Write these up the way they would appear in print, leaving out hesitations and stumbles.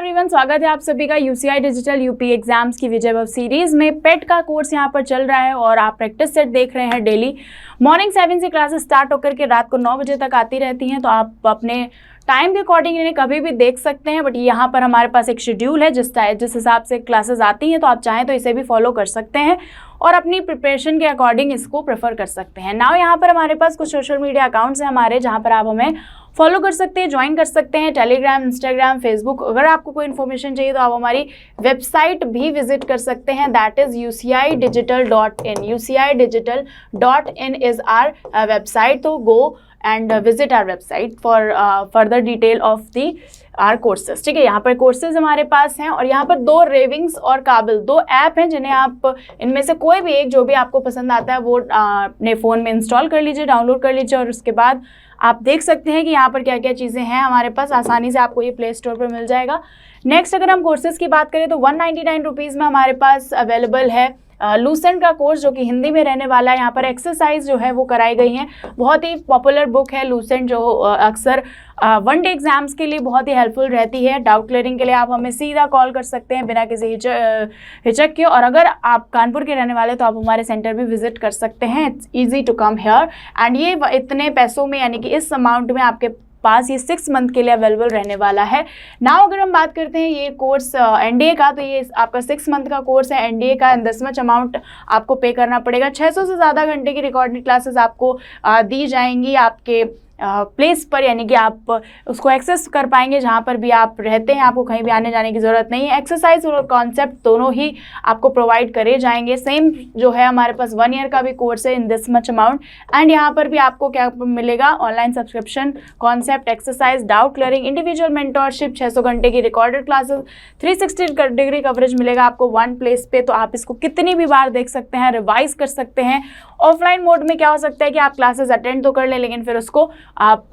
Everyone, स्वागत है आप सभी का यूसीआई डिजिटल यूपी एग्जाम्स की विजय वैभव सीरीज में। पेट का कोर्स यहां पर चल रहा है और आप प्रैक्टिस सेट देख रहे हैं। डेली मॉर्निंग 7 से क्लासेस स्टार्ट होकर के रात को 9 बजे तक आती रहती हैं, तो आप अपने टाइम के अकॉर्डिंग इन्हें कभी भी देख सकते हैं। बट यहाँ पर हमारे पास एक शेड्यूल है जिस हिसाब से क्लासेस आती हैं, तो आप चाहें तो इसे भी फॉलो कर सकते हैं और अपनी प्रिपरेशन के अकॉर्डिंग इसको प्रेफर कर सकते हैं। नाउ यहाँ पर हमारे पास कुछ सोशल मीडिया अकाउंट्स हैं हमारे, जहाँ पर आप हमें फॉलो कर सकते हैं, ज्वाइन कर सकते हैं। Telegram, Instagram, Facebook. अगर आपको कोई इन्फॉर्मेशन चाहिए तो आप हमारी वेबसाइट भी विजिट कर सकते हैं, that is ucidigital.in। ucidigital.in is our website, तो गो and visit our website for further detail of the our courses। ठीक है, यहाँ पर कोर्सेज हमारे पास हैं और यहाँ पर 2 रेविंग्स और काबिल 2 ऐप हैं, जिन्हें आप इनमें से कोई भी एक जो भी आपको पसंद आता है वो अपने फ़ोन में इंस्टॉल कर लीजिए, डाउनलोड कर लीजिए और उसके बाद आप देख सकते हैं कि यहाँ पर क्या क्या चीज़ें हैं हमारे पास। आसानी से आपको ये प्ले स्टोर पर मिल जाएगा। नेक्स्ट अगर हम कोर्सेज़ की बात करें तो 199 रुपीज़ में हमारे पास अवेलेबल है लूसेंट का कोर्स, जो कि हिंदी में रहने वाला है। यहाँ पर एक्सरसाइज जो है वो कराई गई हैं। बहुत ही पॉपुलर बुक है लूसेंट, जो अक्सर 1 डे एग्जाम्स के लिए बहुत ही हेल्पफुल रहती है। डाउट क्लियरिंग के लिए आप हमें सीधा कॉल कर सकते हैं बिना किसी हिचक के। और अगर आप कानपुर के रहने वाले तो आप हमारे सेंटर भी विजिट कर सकते हैं। It's easy to come here and ये इतने पैसों में, यानी कि इस अमाउंट में आपके पास ये 6 मंथ के लिए अवेलेबल रहने वाला है। नाउ अगर हम बात करते हैं ये कोर्स एनडीए का, तो ये आपका 6 मंथ का कोर्स है एनडीए का। एंड दिस मच अमाउंट आपको पे करना पड़ेगा। 600 से ज़्यादा घंटे की रिकॉर्डेड क्लासेस आपको दी जाएंगी आपके प्लेस पर, यानी कि आप उसको एक्सेस कर पाएंगे जहाँ पर भी आप रहते हैं। आपको कहीं भी आने जाने की ज़रूरत नहीं है। एक्सरसाइज और कॉन्सेप्ट दोनों ही आपको प्रोवाइड करे जाएंगे। सेम जो है हमारे पास 1 ईयर का भी कोर्स है in this much amount. And यहाँ पर भी आपको क्या मिलेगा, online subscription, concept, exercise, doubt clearing, individual mentorship, 600 घंटे की रिकॉर्डेड क्लासेस, 360 डिग्री कवरेज मिलेगा आपको 1 प्लेस पे। तो आप इसको कितनी भी बार देख सकते हैं, रिवाइज कर सकते हैं। ऑफलाइन मोड में क्या हो सकता है कि आप क्लासेस अटेंड तो कर लें, लेकिन फिर उसको आप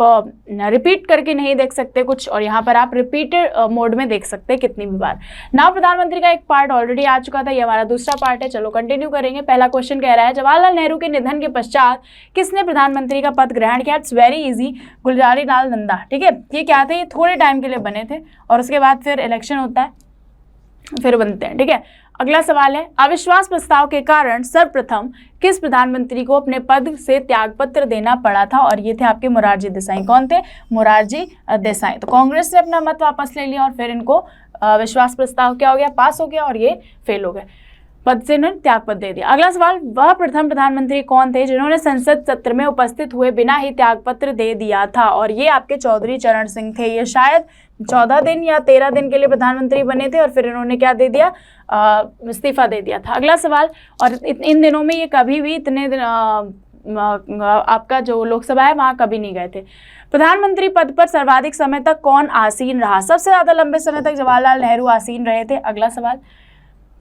रिपीट करके नहीं देख सकते कुछ, और यहाँ पर आप रिपीटेड मोड में देख सकते हैं कितनी भी बार। नाउ प्रधानमंत्री का एक पार्ट ऑलरेडी आ चुका था, ये हमारा दूसरा पार्ट है। चलो कंटिन्यू करेंगे। पहला क्वेश्चन कह रहा है, जवाहरलाल नेहरू के निधन के पश्चात किसने प्रधानमंत्री का पद ग्रहण किया? It's very easy, Gulzari Lal Nanda. ठीक है, ये क्या थे, ये थोड़े टाइम के लिए बने थे और उसके बाद फिर इलेक्शन होता है, फिर बनते हैं। ठीक है, अगला सवाल है, अविश्वास प्रस्ताव के कारण सर्वप्रथम किस प्रधानमंत्री को अपने पद से त्यागपत्र देना पड़ा था? और ये थे आपके मोरारजी देसाई। कौन थे? मोरारजी देसाई। तो कांग्रेस ने अपना मत वापस ले लिया और फिर इनको अविश्वास प्रस्ताव क्या हो गया, पास हो गया और ये फेल हो गए, पद से इन्होंने त्यागपत्र दे दिया। अगला सवाल, वह प्रथम प्रधानमंत्री कौन थे जिन्होंने संसद सत्र में उपस्थित हुए बिना ही त्यागपत्र दे दिया था? और ये आपके चौधरी चरण सिंह थे। ये शायद 14 दिन या 13 दिन के लिए प्रधानमंत्री बने थे और फिर इन्होंने क्या दे दिया, इस्तीफा दे दिया था। अगला सवाल, और इन दिनों में ये कभी भी इतने दिन आपका जो लोकसभा है वहाँ कभी नहीं गए थे। प्रधानमंत्री पद पर सर्वाधिक समय तक कौन आसीन रहा? सबसे ज़्यादा लंबे समय तक जवाहरलाल नेहरू आसीन रहे थे। अगला सवाल,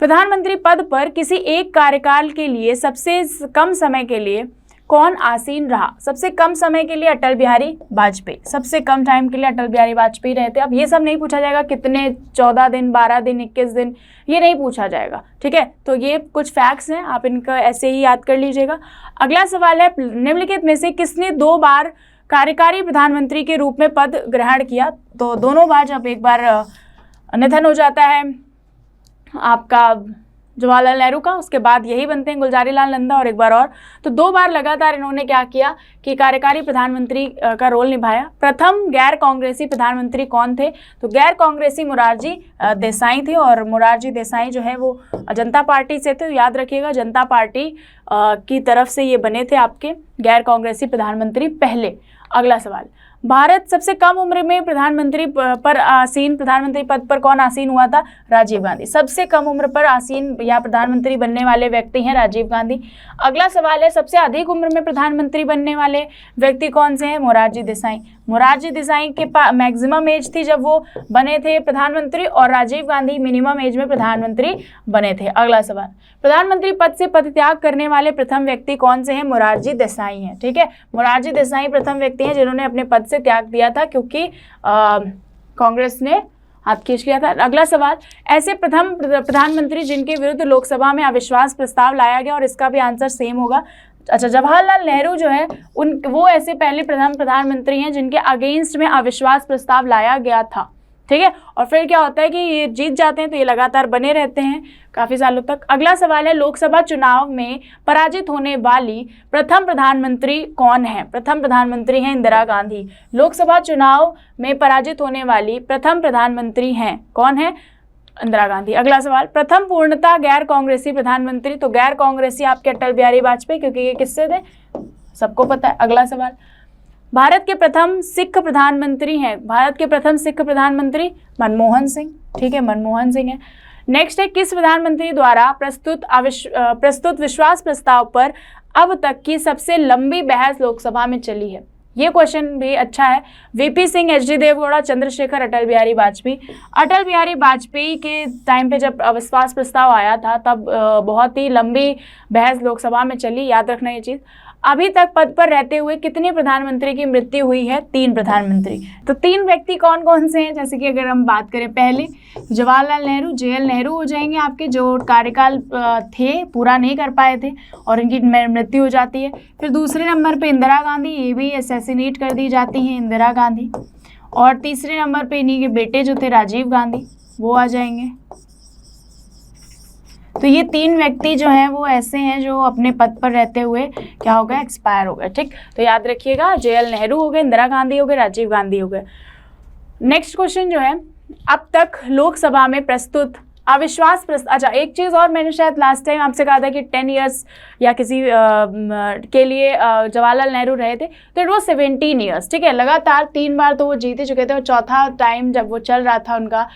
प्रधानमंत्री पद पर किसी एक कार्यकाल के लिए सबसे कम समय के लिए कौन आसीन रहा? सबसे कम समय के लिए अटल बिहारी वाजपेयी। सबसे कम टाइम के लिए अटल बिहारी वाजपेयी रहते। अब ये सब नहीं पूछा जाएगा कितने, 14 दिन, 12 दिन, 21 दिन, ये नहीं पूछा जाएगा। ठीक है, तो ये कुछ फैक्ट्स हैं, आप इनका ऐसे ही याद कर लीजिएगा। अगला सवाल है, निम्नलिखित में से किसने 2 बार कार्यकारी प्रधानमंत्री के रूप में पद ग्रहण किया? तो दोनों बार, जब एक बार निधन हो जाता है आपका जवाहरलाल नेहरू का, उसके बाद यही बनते हैं गुलजारी लाल नंदा और एक बार और। तो 2 बार लगातार इन्होंने क्या किया कि कार्यकारी प्रधानमंत्री का रोल निभाया। प्रथम गैर कांग्रेसी प्रधानमंत्री कौन थे? तो गैर कांग्रेसी मोरारजी देसाई थे, और मोरारजी देसाई जो है वो जनता पार्टी से थे। तो याद रखिएगा, जनता पार्टी की तरफ से ये बने थे आपके गैर कांग्रेसी प्रधानमंत्री पहले। अगला सवाल, भारत सबसे कम उम्र में प्रधानमंत्री पद पर कौन आसीन हुआ था? राजीव गांधी। सबसे कम उम्र पर आसीन या प्रधानमंत्री बनने वाले व्यक्ति हैं राजीव गांधी। अगला सवाल है, सबसे अधिक उम्र में प्रधानमंत्री बनने वाले व्यक्ति कौन से हैं? मोरारजी देसाई। मोरारजी देसाई के पास मैक्सिमम एज थी जब वो बने थे प्रधानमंत्री, और राजीव गांधी मिनिमम एज में प्रधानमंत्री बने थे। अगला सवाल, प्रधानमंत्री पद से पदत्याग करने वाले प्रथम व्यक्ति कौन से हैं? मोरारजी देसाई हैं। ठीक है, मोरारजी देसाई प्रथम व्यक्ति हैं जिन्होंने अपने पद से त्याग दिया था, क्योंकि कांग्रेस ने हाथ खींच लिया था। अगला सवाल, ऐसे प्रथम प्रधानमंत्री जिनके विरुद्ध लोकसभा में अविश्वास प्रस्ताव लाया गया, और इसका भी आंसर सेम होगा। अच्छा, जवाहरलाल नेहरू जो है वो ऐसे पहले प्रथम प्रधानमंत्री हैं जिनके अगेंस्ट में अविश्वास प्रस्ताव लाया गया था। ठीक है। और फिर क्या होता है कि ये जीत जाते हैं तो ये लगातार बने रहते हैं काफ़ी सालों तक। अगला सवाल है, लोकसभा चुनाव में पराजित होने वाली प्रथम प्रधानमंत्री कौन है? प्रथम प्रधानमंत्री हैं इंदिरा गांधी। लोकसभा चुनाव में पराजित होने वाली प्रथम प्रधानमंत्री हैं, कौन है? इंदिरा गांधी। अगला सवाल, प्रथम पूर्णतः गैर कांग्रेसी प्रधानमंत्री, तो गैर कांग्रेसी आपके अटल बिहारी वाजपेयी, क्योंकि ये किससे थे सबको पता है। अगला सवाल, भारत के प्रथम सिख प्रधानमंत्री हैं, भारत के प्रथम सिख प्रधानमंत्री मनमोहन सिंह, ठीक है, मनमोहन सिंह है। नेक्स्ट है, किस प्रधानमंत्री द्वारा प्रस्तुत विश्वास प्रस्ताव पर अब तक की सबसे लंबी बहस लोकसभा में चली है? ये क्वेश्चन भी अच्छा है। VP Singh, HD Deve Gowda, Chandrashekhar, Atal Bihari Vajpayee. अटल बिहारी वाजपेयी के टाइम पे जब अविश्वास प्रस्ताव आया था तब बहुत ही लंबी बहस लोकसभा में चली, याद रखना ये चीज़। अभी तक पद पर रहते हुए कितने प्रधानमंत्री की मृत्यु हुई है? 3 प्रधानमंत्री। तो 3 व्यक्ति कौन कौन से हैं? जैसे कि अगर हम बात करें, पहले जवाहरलाल नेहरू, जेएल नेहरू हो जाएंगे आपके, जो कार्यकाल थे पूरा नहीं कर पाए थे और इनकी मृत्यु हो जाती है। फिर दूसरे नंबर पे इंदिरा गांधी, ये भी असैसिनेट कर दी जाती हैं इंदिरा गांधी। और तीसरे नंबर पे इन्हीं के बेटे जो थे राजीव गांधी, वो आ जाएंगे। तो ये 3 व्यक्ति जो हैं वो ऐसे हैं जो अपने पद पर रहते हुए क्या हो गए? एक्सपायर हो गए, ठीक। तो याद रखिएगा, जेएल नेहरू हो गए, इंदिरा गांधी हो गए, राजीव गांधी हो गए। नेक्स्ट क्वेश्चन जो है, अब तक लोकसभा में प्रस्तुत अविश्वास प्रस्ताव, अच्छा एक चीज़ और, मैंने शायद लास्ट टाइम आपसे कहा था कि 10 ईयर्स या किसी के लिए जवाहरलाल नेहरू रहे थे, तो इट वो 17 ईयर्स, ठीक है। लगातार 3 बार तो वो जीत ही चुके थे और चौथा टाइम जब वो चल रहा था उनका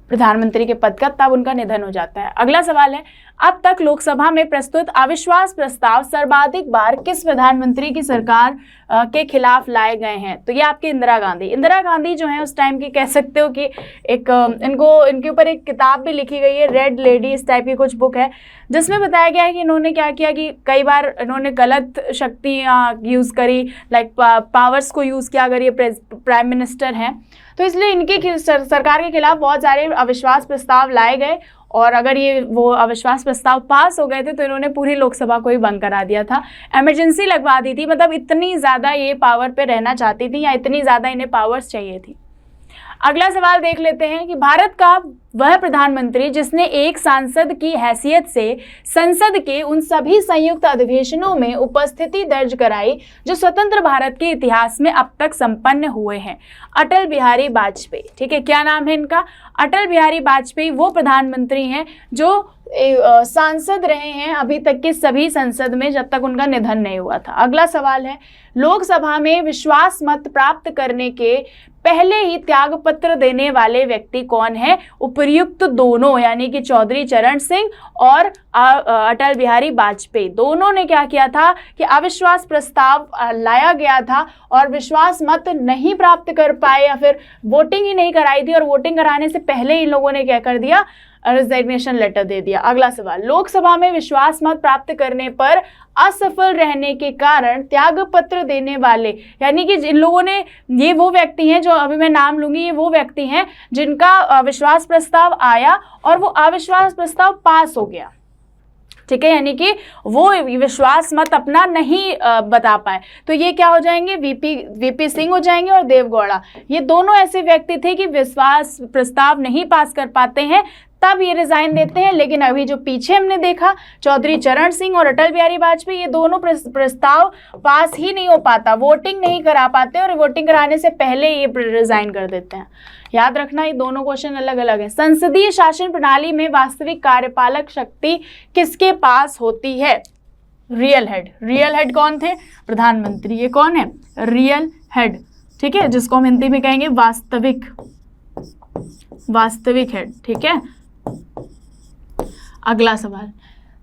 प्रधानमंत्री के पद का, तब उनका निधन हो जाता है। अगला सवाल है, अब तक लोकसभा में प्रस्तुत अविश्वास प्रस्ताव सर्वाधिक बार किस प्रधानमंत्री की सरकार के खिलाफ लाए गए हैं? तो ये आपके इंदिरा गांधी। इंदिरा गांधी जो है उस टाइम की, कह सकते हो कि एक इनके ऊपर एक किताब भी लिखी गई है, रेड लेडी इस टाइप की कुछ बुक है, जिसमें बताया गया है कि इन्होंने क्या किया कि कई बार इन्होंने गलत शक्तियाँ यूज़ करी, लाइक पावर्स को यूज़ किया। अगर ये प्राइम मिनिस्टर हैं तो इसलिए इनके सरकार के खिलाफ बहुत सारे अविश्वास प्रस्ताव लाए गए, और अगर ये वो अविश्वास प्रस्ताव पास हो गए थे तो इन्होंने पूरी लोकसभा को ही बंद करा दिया था, इमरजेंसी लगवा दी थी। मतलब इतनी ज़्यादा ये पावर पे रहना चाहती थी, या इतनी ज़्यादा इन्हें पावर्स चाहिए थी। अगला सवाल देख लेते हैं कि भारत का वह प्रधानमंत्री जिसने एक सांसद की हैसियत से संसद के उन सभी संयुक्त अधिवेशनों में उपस्थिति दर्ज कराई जो स्वतंत्र भारत के इतिहास में अब तक संपन्न हुए हैं? अटल बिहारी वाजपेयी, ठीक है। क्या नाम है इनका? अटल बिहारी वाजपेयी वो प्रधानमंत्री हैं जो सांसद रहे हैं अभी तक के सभी संसद में जब तक उनका निधन नहीं हुआ था। अगला सवाल है, लोकसभा में विश्वास मत प्राप्त करने के पहले ही त्यागपत्र देने वाले व्यक्ति कौन है? उपर्युक्त दोनों, यानी कि चौधरी चरण सिंह और अटल बिहारी वाजपेयी, दोनों ने क्या किया था कि अविश्वास प्रस्ताव लाया गया था और विश्वास मत नहीं प्राप्त कर पाए, या फिर वोटिंग ही नहीं कराई थी, और वोटिंग कराने से पहले इन लोगों ने क्या कर दिया? रिजाइनेशन लेटर दे दिया। अगला सवाल, लोकसभा में विश्वास मत प्राप्त करने पर असफल रहने के कारण त्यागपत्र देने वाले, यानी कि जिन लोगों ने, ये वो व्यक्ति हैं जो अभी मैं नाम लूंगी, ये वो व्यक्ति हैं जिनका अविश्वास प्रस्ताव आया और वो अविश्वास प्रस्ताव पास हो गया, ठीक है, यानी कि वो विश्वास मत अपना नहीं बता पाए। तो ये क्या हो जाएंगे? वीपी सिंह हो जाएंगे और देवगौड़ा। ये दोनों ऐसे व्यक्ति थे कि विश्वास प्रस्ताव नहीं पास कर पाते हैं, तब ये रिजाइन देते हैं। लेकिन अभी जो पीछे हमने देखा, चौधरी चरण सिंह और अटल बिहारी वाजपेयी, ये दोनों प्रस्ताव पास ही नहीं हो पाता, वोटिंग नहीं करा पाते, और वोटिंग कराने से पहले ये रिजाइन कर देते हैं। याद रखना, ये दोनों क्वेश्चन अलग अलग हैं। संसदीय शासन प्रणाली में वास्तविक कार्यपालक शक्ति किसके पास होती है? Real head. रियल हेड कौन थे? प्रधानमंत्री। ये कौन है? रियल हेड, ठीक है, जिसको हम हिंदी में कहेंगे वास्तविक हेड, ठीक है। अगला सवाल,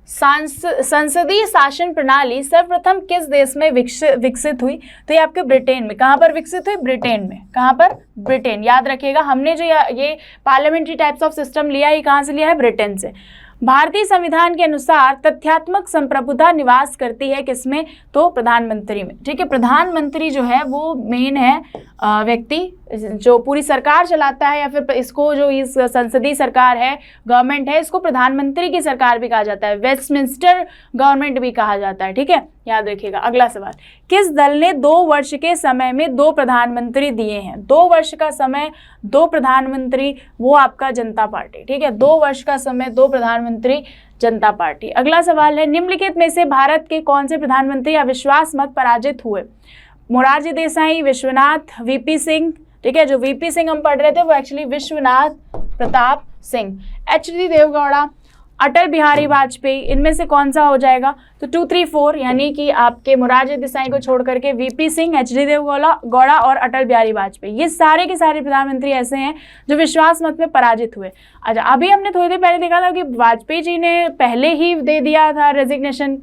संसदीय शासन प्रणाली सर्वप्रथम किस देश में विकसित हुई? तो ये आपके ब्रिटेन में। कहाँ पर विकसित हुई? ब्रिटेन में। कहाँ पर? ब्रिटेन। याद रखिएगा, हमने जो ये पार्लियामेंट्री टाइप्स ऑफ सिस्टम लिया है, ये कहाँ से लिया है? ब्रिटेन से। भारतीय संविधान के अनुसार तथ्यात्मक संप्रभुता निवास करती है किसमें, तो प्रधानमंत्री में। ठीक है, प्रधानमंत्री जो है वो मेन है व्यक्ति जो पूरी सरकार चलाता है, या फिर इसको जो इस संसदीय सरकार है, गवर्नमेंट है, इसको प्रधानमंत्री की सरकार भी कहा जाता है, वेस्टमिंस्टर गवर्नमेंट भी कहा जाता है। ठीक है, याद रखिएगा। अगला सवाल, किस दल ने 2 वर्ष के समय में 2 प्रधानमंत्री दिए हैं? 2 वर्ष का समय 2 प्रधानमंत्री, वो आपका जनता पार्टी। ठीक है, 2 वर्ष का समय 2 प्रधानमंत्री, जनता पार्टी। अगला सवाल है, निम्नलिखित में से भारत के कौन से प्रधानमंत्री अविश्वास मत पराजित हुए? मोरारजी देसाई, विश्वनाथ, वीपी सिंह। ठीक है, जो वीपी सिंह हम पढ़ रहे थे वो एक्चुअली विश्वनाथ प्रताप सिंह, एच.डी. देवगौड़ा, अटल बिहारी वाजपेयी। इनमें से कौन सा हो जाएगा? तो 2, 3, 4, यानी कि आपके मोरारजी देसाई को छोड़ करके वीपी सिंह, एच.डी. देवगौड़ा और अटल बिहारी वाजपेयी, ये सारे के सारे प्रधानमंत्री ऐसे हैं जो विश्वास मत में पराजित हुए। अच्छा, अभी हमने थोड़ी देर पहले देखा था कि वाजपेयी जी ने पहले ही दे दिया था रेजिग्नेशन,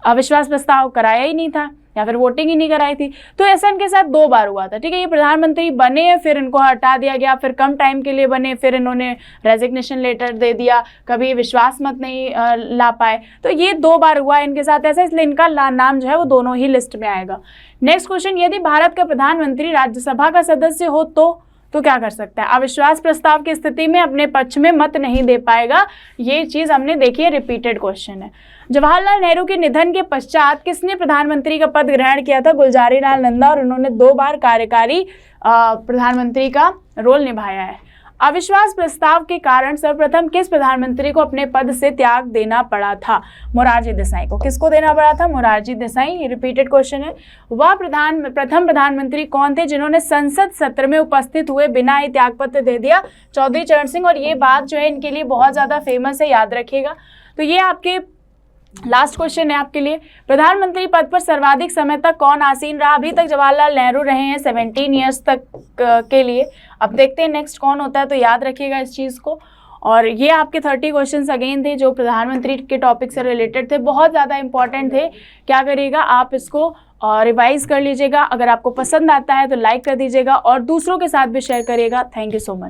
अविश्वास प्रस्ताव कराया ही नहीं था या फिर वोटिंग ही नहीं कराई थी। तो ऐसा इनके साथ 2 बार हुआ था। ठीक है, ये प्रधानमंत्री बने, फिर इनको हटा दिया गया, फिर कम टाइम के लिए बने, फिर इन्होंने रेजिग्नेशन लेटर दे दिया, कभी विश्वास मत नहीं ला पाए। तो ये 2 बार हुआ इनके साथ ऐसा, इसलिए इनका नाम जो है वो दोनों ही लिस्ट में आएगा। नेक्स्ट क्वेश्चन, यदि भारत का प्रधानमंत्री राज्यसभा का सदस्य हो तो क्या कर सकता है? अविश्वास प्रस्ताव की स्थिति में अपने पक्ष में मत नहीं दे पाएगा। ये चीज हमने देखी है, रिपीटेड क्वेश्चन है। जवाहरलाल नेहरू के निधन के पश्चात किसने प्रधानमंत्री का पद ग्रहण किया था? गुलजारीलाल नंदा, और उन्होंने 2 बार कार्यकारी प्रधानमंत्री का रोल निभाया है। अविश्वास प्रस्ताव के कारण सर्वप्रथम किस प्रधानमंत्री को अपने पद से त्याग देना पड़ा था? मोरारजी देसाई को। किसको देना पड़ा था? मोरारजी देसाई। ये रिपीटेड क्वेश्चन है। वह प्रथम प्रधानमंत्री कौन थे जिन्होंने संसद सत्र में उपस्थित हुए बिना ही त्यागपत्र दे दिया? चौधरी चरण सिंह। और ये बात जो है इनके लिए बहुत ज्यादा फेमस है, याद रखिएगा। तो ये आपके लास्ट क्वेश्चन है आपके लिए। प्रधानमंत्री पद पर सर्वाधिक समय तक कौन आसीन रहा? अभी तक जवाहरलाल नेहरू रहे हैं 17 ईयर्स तक के लिए। अब देखते हैं नेक्स्ट कौन होता है, तो याद रखिएगा इस चीज़ को। और ये आपके 30 क्वेश्चंस अगेन थे जो प्रधानमंत्री के टॉपिक से रिलेटेड थे, बहुत ज़्यादा इंपॉर्टेंट थे। क्या करिएगा, आप इसको रिवाइज कर लीजिएगा। अगर आपको पसंद आता है तो लाइक कर दीजिएगा और दूसरों के साथ भी शेयर करिएगा। Thank you so much.